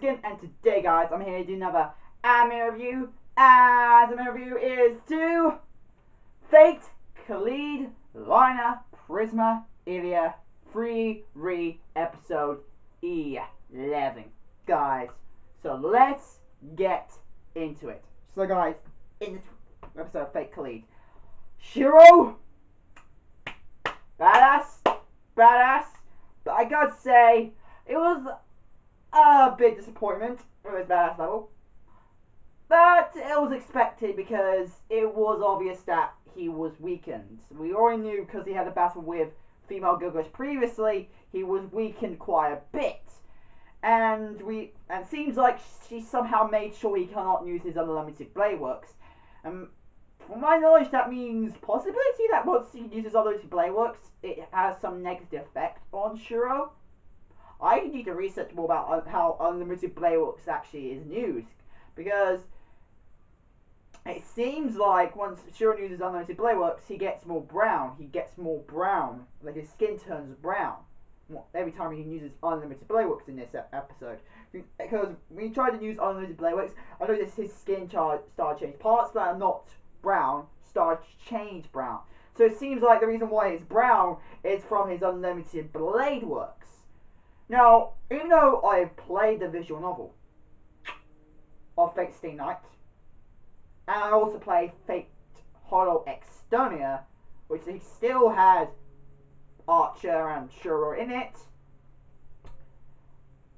again, and today guys, I'm here to do another anime review, as anime review is to Fate Kaleid Liner Prisma Illya Free Episode 11, guys. So let's get into it. So guys, in this episode of Fate Kaleid, Shiro, badass, but I gotta say, it was a big disappointment with his badass level. But it was expected because it was obvious that he was weakened. We already knew because he had a battle with female Gilgamesh previously, he was weakened quite a bit. And it seems like she somehow made sure he cannot use his unlimited blade works. From my knowledge, that means possibility that once he uses unlimited blade works, it has some negative effect on Shiro. I need to research more about how unlimited blade works actually is used, because it seems like once Shiro uses unlimited blade works, he gets more brown. Like his skin turns brown every time he uses unlimited blade works in this episode. Because when he tried to use unlimited blade works, I noticed his skin started to change. Parts that are not brown started to change brown. So it seems like the reason why it's brown is from his unlimited blade works. Now, even though I've played the visual novel of Fate Stay Night, and I also played Fate Hollow Externia, which he still had Archer and Shiro in it,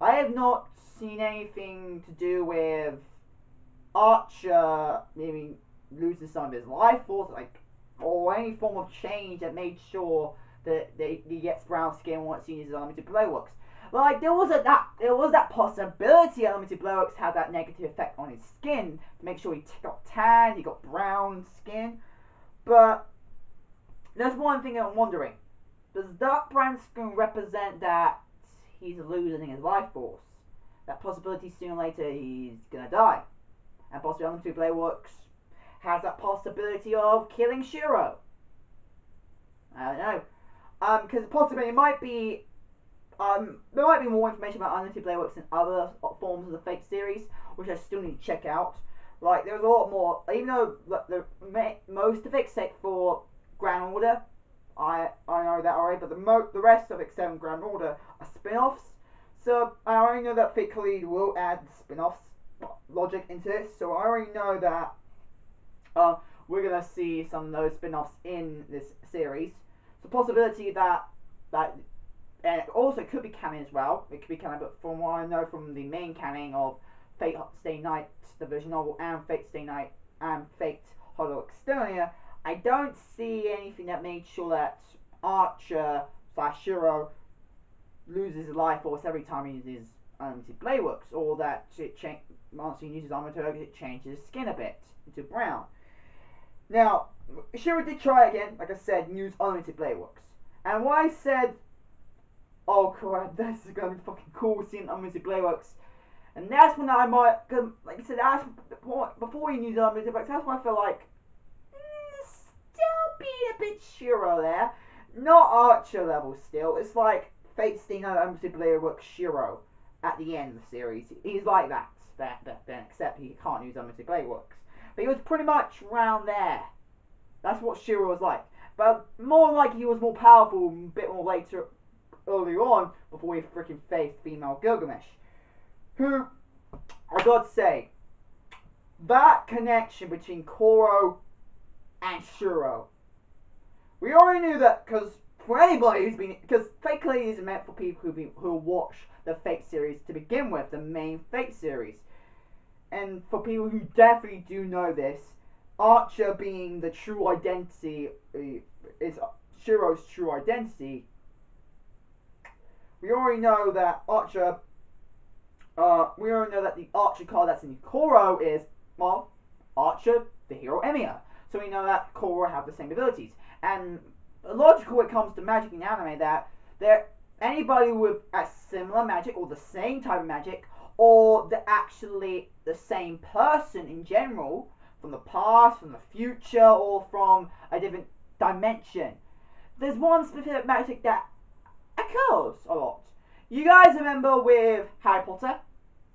I have not seen anything to do with Archer maybe losing some of his life force, or any form of change that made sure that he gets brown skin once he uses unlimited blade works. Like, there was that possibility unlimited blade works had that negative effect on his skin to make sure he got tan, he got brown skin. But there's one thing I'm wondering: does that brown skin represent that he's losing his life force? That possibility sooner or later he's gonna die, and possibly unlimited blade works has that possibility of killing Shiro. I don't know, because possibly it might be. There might be more information about unlimited blade works in other forms of the Fate series, which I still need to check out. Like, there's a lot more, even though most of it, except for Grand Order, I know that already, but the rest of except for Grand Order are spin-offs. So I already know that Fate Kaleid will add spin-offs logic into this, so I already know that we're gonna see some of those spin-offs in this series. So possibility that and it also could be canon as well. It could be canon, but from what I know from the main canon of Fate Stay Night, the visual novel, and Fate Stay Night, and Fate Hollow Externia, I don't see anything that made sure that Archer / Shiro loses his life force every time he uses unlimited blade works, or that once he uses unlimited blade works, it changes his skin a bit into brown. Now, Shiro did try again, like I said, use unlimited blade works, and what I said, oh crap, this is gonna be fucking cool seeing unlimited blade works. And that's when I might, like I said, that's before you use unlimited blade works, that's when I feel like still being a bit Shiro there. Not Archer level still. It's like Fate Stay Night unlimited blade works Shiro at the end of the series. He's like that, except he can't use unlimited blade works. But he was pretty much around there. That's what Shiro was like. But more like he was more powerful, a bit more later. Early on, before we freaking faced female Gilgamesh, who, I gotta say, that connection between Koro and Shiro, we already knew that, because for anybody who's been, because Fate Kaleid is meant for people who watch the Fate series to begin with, the main Fate series, and for people who definitely do know this, Archer being the true identity, is Shiro's true identity. We already know that Archer, we already know that the Archer card that's in Koro is, well, Archer, the hero Emiya. So we know that Koro have the same abilities. And logical when it comes to magic in anime that anybody with a similar magic, or the same type of magic, or actually the same person in general, from the past, from the future, or from a different dimension. There's one specific magic that occurs a lot. You guys remember with Harry Potter?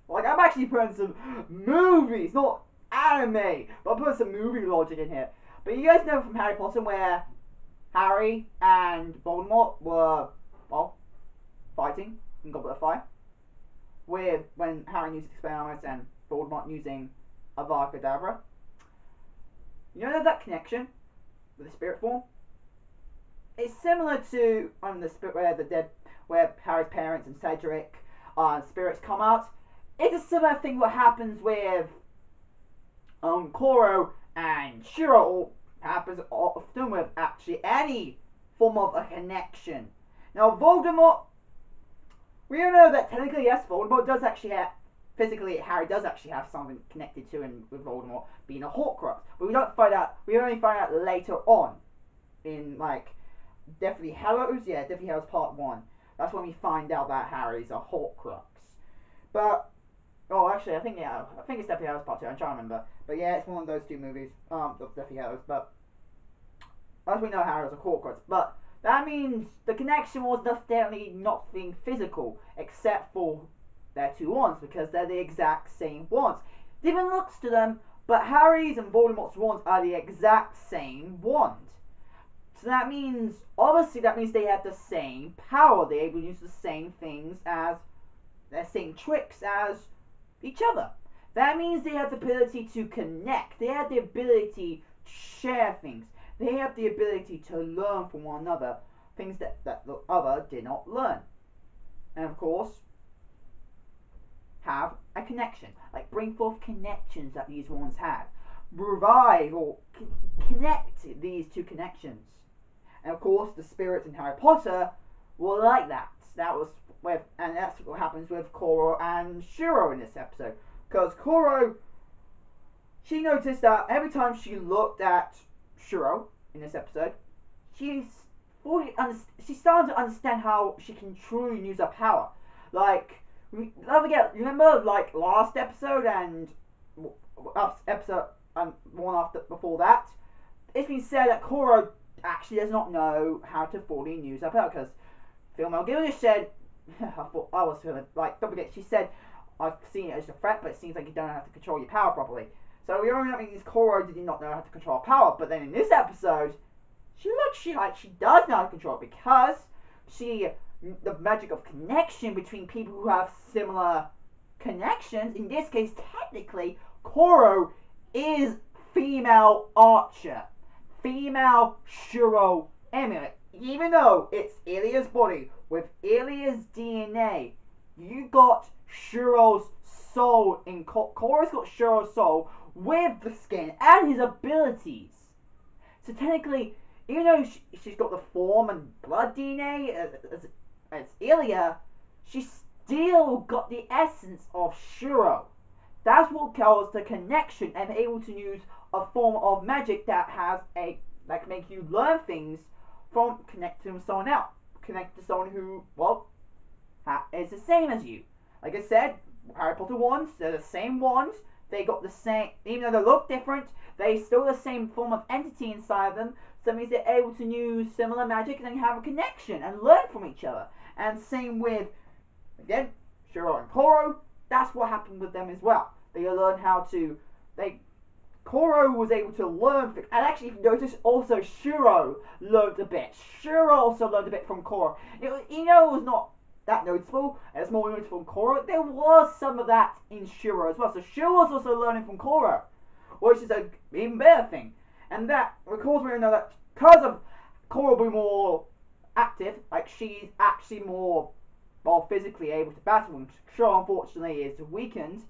Like, I'm actually putting some movies, not anime, but I'm putting some movie logic in here. But you guys know from Harry Potter where Harry and Voldemort were, well, fighting in Goblet of Fire. With when Harry used Expelliarmus and Voldemort using Avada Kedavra. You know that connection with the spirit form? It's similar to the spirit where Harry's parents and Cedric spirits come out. It's a similar thing what happens with Koro and Shiro, or happens often with actually any form of a connection. Now Voldemort, we all know that technically yes, Voldemort does actually have, physically Harry does actually have something connected to him with Voldemort being a Horcrux, but we don't find out. We only find out later on in like Deathly Hallows, Deathly Hallows Part 1. That's when we find out that Harry's a Horcrux. But actually, I think it's Deathly Hallows Part 2. I'm trying to remember, but yeah, it's one of those two movies, of Deathly Hallows. But as we know, Harry's a Horcrux. But that means the connection was definitely nothing physical, except for their two wands, because they're the exact same wands. Different looks to them, but Harry's and Voldemort's wands are the exact same wand. So that means, obviously, they have the same power. They're able to use the same things as, the same tricks as each other. That means they have the ability to connect. They have the ability to share things. They have the ability to learn from one another, things that the other did not learn. And of course, have a connection. Like, bring forth connections that these ones have. Revive or connect these two connections. And of course, the spirits in Harry Potter were like that. And that's what happens with Koro and Shiro in this episode. Because Koro, she noticed that every time she looked at Shiro in this episode, she started to understand how she can truly use her power. Like, don't forget, remember like last episode and episode one after before that? It's been said that Koro actually does not know how to fully use her power, because Phil Malgillian said, I was feeling like, don't forget, she said, I've seen it as a threat, but it seems like you don't know how to control your power properly. So we already know Koro did not know how to control her power, but then in this episode, she does know how to control it, because the magic of connection between people who have similar connections. In this case, technically, Koro is female Archer, female Shiro Amulet. Even though it's Ilya's body with Ilya's DNA, you got Shiro's soul in Koro's got Shiro's soul with the skin and his abilities. So technically, even though she's got the form and blood DNA as Ilya, she's still got the essence of Shiro. That's what caused the connection and able to use a form of magic that can make you learn things from connecting to someone else. Connect to someone who, well, is the same as you. Like I said, Harry Potter wands, they're the same wands. They got the same, even though they look different, they still the same form of entity inside them. So that means they're able to use similar magic and then have a connection and learn from each other. And same with, again, Shiro and Koro. That's what happened with them as well. They learned how to, Koro was able to learn things. And actually, if you notice, also Shiro learned a bit. Shiro also learned a bit from Koro. It was not that noticeable. It's more noticeable from Koro. There was some of that in Shiro as well. So Shiro was also learning from Koro, which is an even better thing. And that, of course, we know that because of Koro being more active, like she's actually more, well, physically able to battle, and Shiro unfortunately is weakened.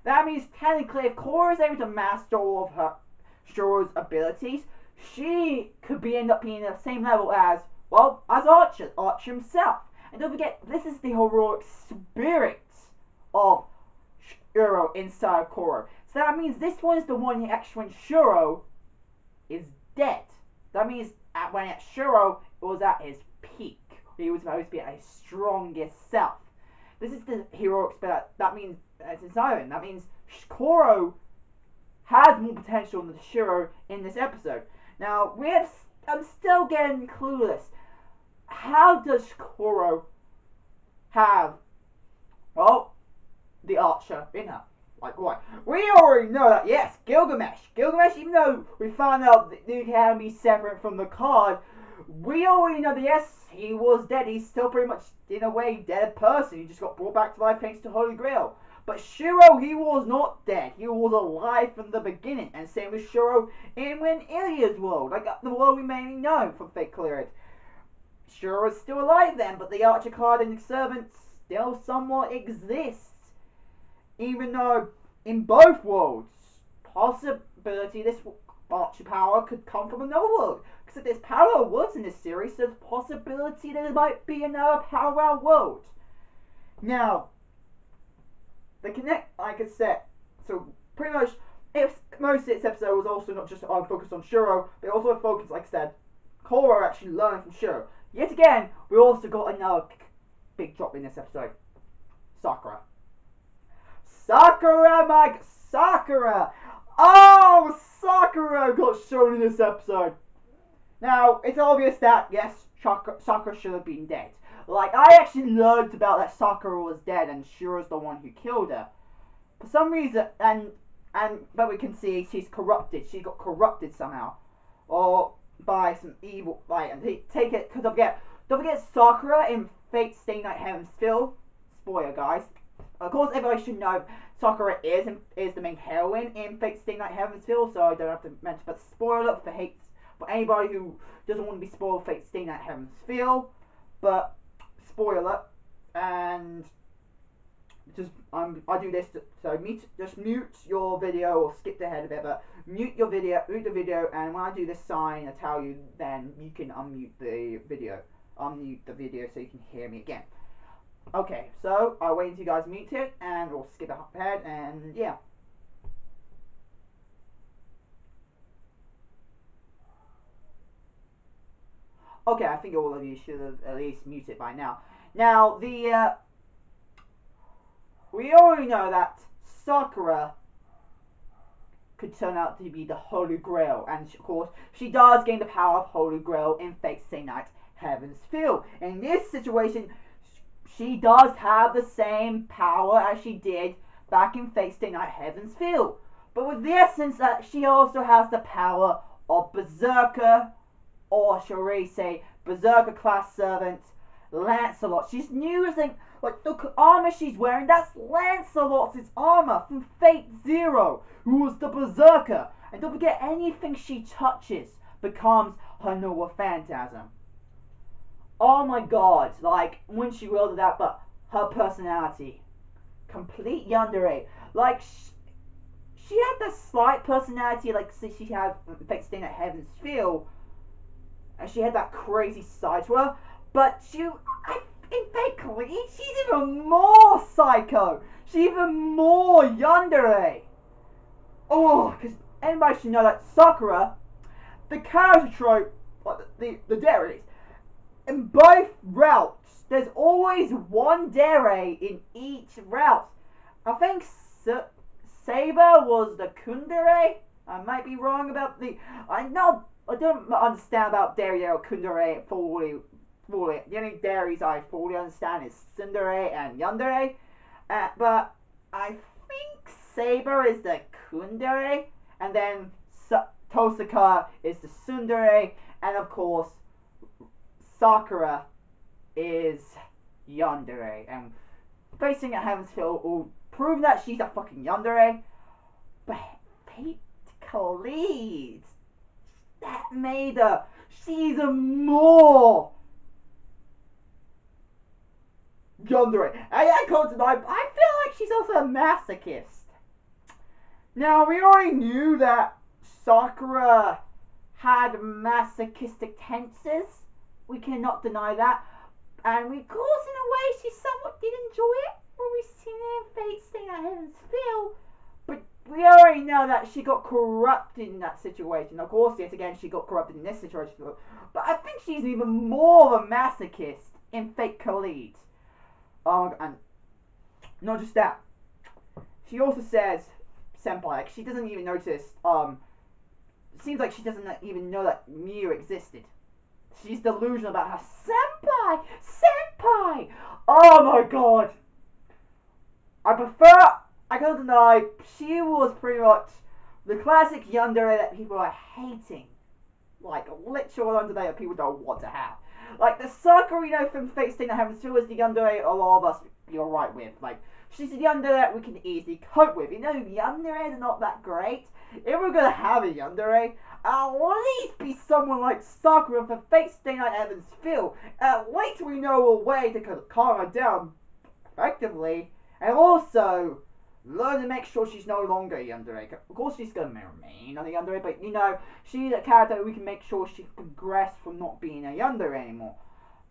That means technically, if Koro is able to master all of her Shiro's abilities, she could end up being at the same level as Archer himself. And don't forget, this is the heroic spirit of Shiro inside Koro. So that means this one is the one actually when Shiro is dead. That means when Shiro was at his peak. He was supposed to be at his strongest self. This is the heroic spirit. That means it's inside him. That means Koro has more potential than Shiro in this episode. Now, I'm still getting clueless. How does Koro have, the archer in her. Like, why? We already know that, yes, Gilgamesh, even though we found out that he can be separate from the card, we already know that, yes, he was dead. He's still pretty much, in a way, dead person. He just got brought back to life thanks to Holy Grail. But Shiro, he was not dead. He was alive from the beginning. And same with Shiro in Ilya's world. Like, the world we mainly know from Fate Kaleid. Shiro is still alive then, but the Archer card and the Servant still somewhat exists. Even though, in both worlds, possibility this Archer power could come from another world. Because if there's parallel worlds in this series, there's possibility there might be another parallel world. Now, the connect, like I said, so pretty much, if most of this episode was also not just focused on Shiro, but also focused, like I said, Korra actually learned from Shiro. Yet again, we also got another big drop in this episode. Sakura. Sakura! Oh, Sakura got shown in this episode. Now, it's obvious that, yes, Sakura should have been dead. Like, I actually learned about that Sakura was dead and Shiro's the one who killed her. For some reason, but we can see she's corrupted. She got corrupted somehow. Or by some evil, like, and take it, because don't forget Sakura in Fate Stay Night Heaven's Field. Spoiler, guys. Of course, everybody should know Sakura is the main heroine in Fate Stay Night Heaven's Field, so I don't have to mention. But spoiler for anybody who doesn't want to be spoiled Fate Stay Night Heaven's Field. But spoiler, and just I do this so just mute your video or skip ahead a bit, but mute the video, and when I do this sign, I tell you, then you can unmute the video so you can hear me again. Okay, so I'll wait until you guys mute it, and we'll skip ahead, and yeah. Okay, I think all of you should have at least muted by now. Now, we already know that Sakura could turn out to be the Holy Grail, and of course, she does gain the power of Holy Grail in Fate Stay Night Heaven's Field. In this situation, she does have the same power as she did back in Fate Stay Night Heaven's Field, but with the essence that she also has the power of Berserker, or shall we say, Berserker class servant Lancelot. She's using, like, the armor she's wearing, that's Lancelot's armor from Fate Zero, who was the Berserker. And don't forget, anything she touches becomes her Nova Phantasm. Oh my god, like, when she wielded that, but her personality, complete yandere. Like, she had that slight personality, like, she had Fate Stay Night Heaven's Field, and she had that crazy side to her, but in Fate Kaleid, she's even more psycho. She's even more yandere. Oh, because anybody should know that Sakura, the character trope, like the deities, in both routes, there's always one dere in each route. I think Saber was the Kundere. I might be wrong about I don't understand about Dere or Kundere fully. The only Deres I fully understand is Tsundere and Yandere. But I think Saber is the Kundere, and then Tosaka is the Tsundere, and of course Sakura is Yandere. And facing at Heaven's Field will prove that she's a fucking Yandere. But Fate Kaleid, that made her, she's a more yandere. I feel like she's also a masochist. Now, we already knew that Sakura had masochistic tendencies. We cannot deny that. And of course, in a way, she somewhat did enjoy it when we seen her Fate Stay Night Heaven's Field. But we already know that she got corrupted in that situation. Of course, yet again, she got corrupted in this situation. But I think she's even more of a masochist in Fate Kaleid. And not just that. She also says, Senpai, like, she doesn't even notice, it seems like she doesn't even know that Miu existed. She's delusional about her Senpai! Oh my god! I prefer, I can't deny, she was pretty much the classic yandere that people are hating. Like, literal yandere that people don't want to have. Like, the Sakura, you know, from Fate Stay Night Heaven's Feel is the yandere a lot of us you're right with. Like, she's the yandere that we can easily cope with. You know, yandere are not that great. If we're gonna have a yandere, at least be someone like Sakura for Fate Stay Night Heaven's Feel. At least we know a way to calm her down effectively. And also, learn to make sure she's no longer a yandere. Of course she's going to remain a yandere, but you know, she's a character we can make sure she can progress from not being a yandere anymore.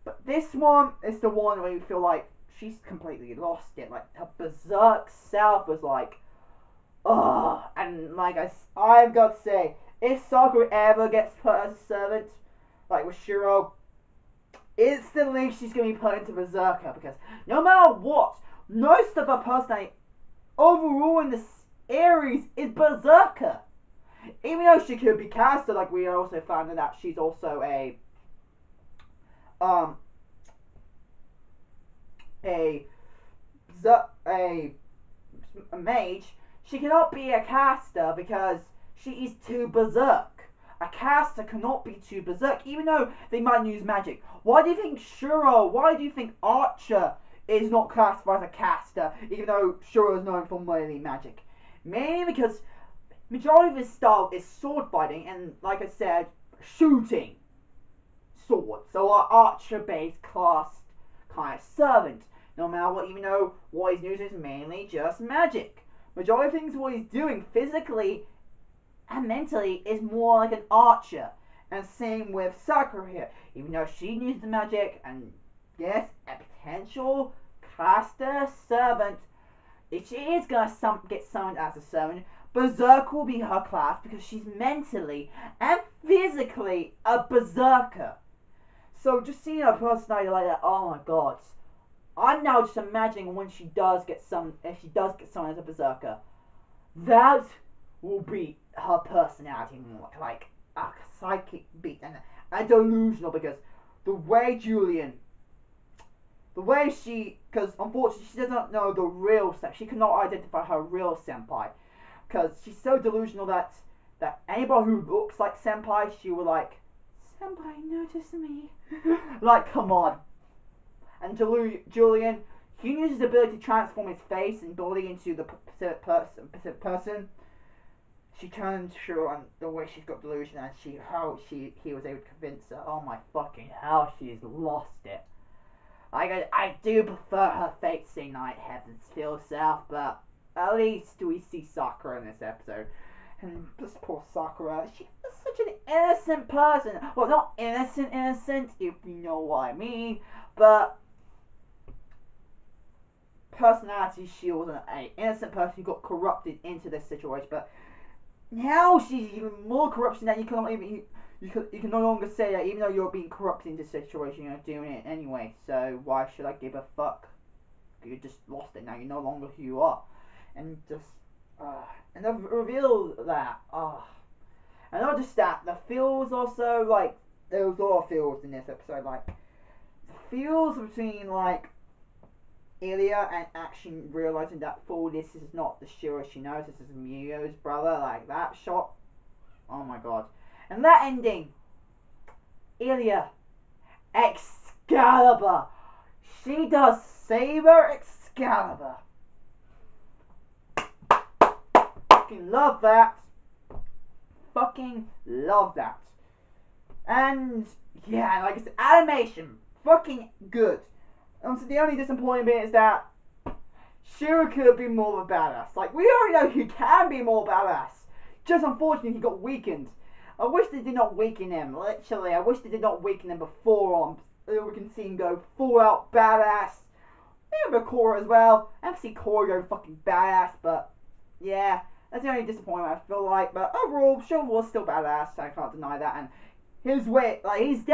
But this one is the one where you feel like she's completely lost it. Like, her berserk self was like, ugh. And like, I've got to say, if Sakura ever gets put as a servant, like with Shiro, instantly she's going to be put into berserker, because no matter what, most of her personality overall in the series is berserker. Even though she could be casted, like we also found that she's also a mage, she cannot be a caster because she is too berserk. A caster cannot be too berserk, even though they might use magic. Why do you think Shiro, why do you think Archer is not classified as a caster, even though Shiro is known for melee magic? Mainly because majority of his style is sword fighting and, like I said, shooting swords. So our archer-based class kind of servant. No matter what, even though what he's using is mainly just magic. Majority of things what he's doing physically and mentally is more like an archer. And same with Sakura here. Even though she uses the magic and yes, a potential caster servant, if she is gonna get summoned as a servant, Berserk will be her class because she's mentally and physically a berserker. So just seeing her personality like that, oh my god. I'm now just imagining when she does get summoned, if she does get summoned as a berserker, that will be her personality more like a psychic beat and delusional, because the way because unfortunately she does not know the real senpai, she cannot identify her real senpai, because she's so delusional that anybody who looks like senpai, she will like, senpai notice me. Like, come on. And Julian, he uses the ability to transform his face and body into the specific person. She turns Shiro on the way she's got delusion, and he was able to convince her. Oh my fucking hell, she's lost it. I do prefer her Fate Stay Night Heaven's Feel self, but at least we see Sakura in this episode. And this poor Sakura, she was such an innocent person. Well, not innocent, if you know what I mean, but personality, she was an innocent person who got corrupted into this situation. But now she's even more corruption that you can no longer say that even though you're being corrupted in this situation, you're doing it anyway. So why should I give a fuck? You just lost it now. You're no longer who you are, and just and they've revealed that. And not just that, the feels also, like, there was a lot of feels in this episode. Like, the feels between like Illya and actually realizing that this is not the Shiro she knows, this is Mio's brother, like that shot, oh my god. And that ending, Illya, Excalibur, she does Saber Excalibur. Fucking love that. Fucking love that. And yeah, like I said, animation, fucking good. So the only disappointing bit is that Shiro could be more of a badass. Like, we already know he can be more badass. Just unfortunately, he got weakened. I wish they did not weaken him. Literally, I wish they did not weaken him before we can see him go full out badass. Maybe Korra as well. I haven't seen Korra go fucking badass, but yeah, that's the only disappointment I feel like. But overall, Shiro was still badass. I can't deny that. And his way, like, his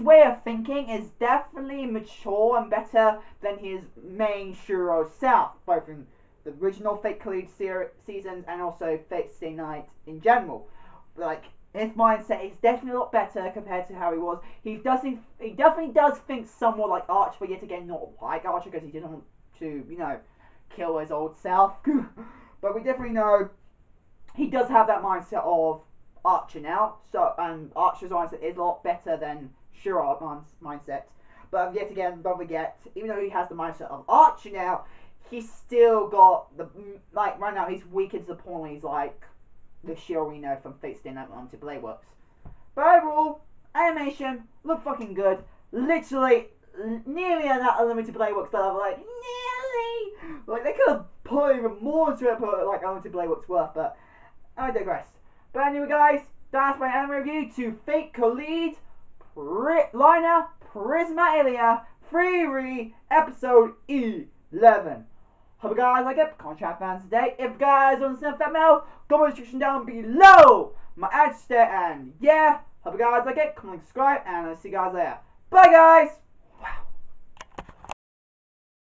way of thinking is definitely mature and better than his main Shiro self, both in the original Fate Kaleid seasons and also Fate Stay Night in general. Like, his mindset is definitely a lot better compared to how he was. He definitely does think somewhat like Archer, but yet again not like Archer, because he didn't want to, you know, kill his old self. But we definitely know he does have that mindset of Archer now. So, and Archer's mindset is a lot better than Shira's mindset. But yet again, don't forget, even though he has the mindset of Archer now, he's still got the, like, right now he's weaker to the point where he's like the Shira we know from Fate Stay Night Unlimited Blade Works. But overall, animation looked fucking good. Literally, nearly on that Unlimited Blade Works that I'm like, nearly! Like, they could have put even more into it, put like Unlimited Blade Works worth, but I digress. But anyway, guys, that's my anime review to Fate Kaleid Liner Prisma Illya Free Episode 11. Hope you guys like it. Contract fans today. If you guys want to send that mail, comment in the description down below. My address there, and yeah, hope you guys like it. Comment, subscribe, and I'll see you guys later. Bye, guys.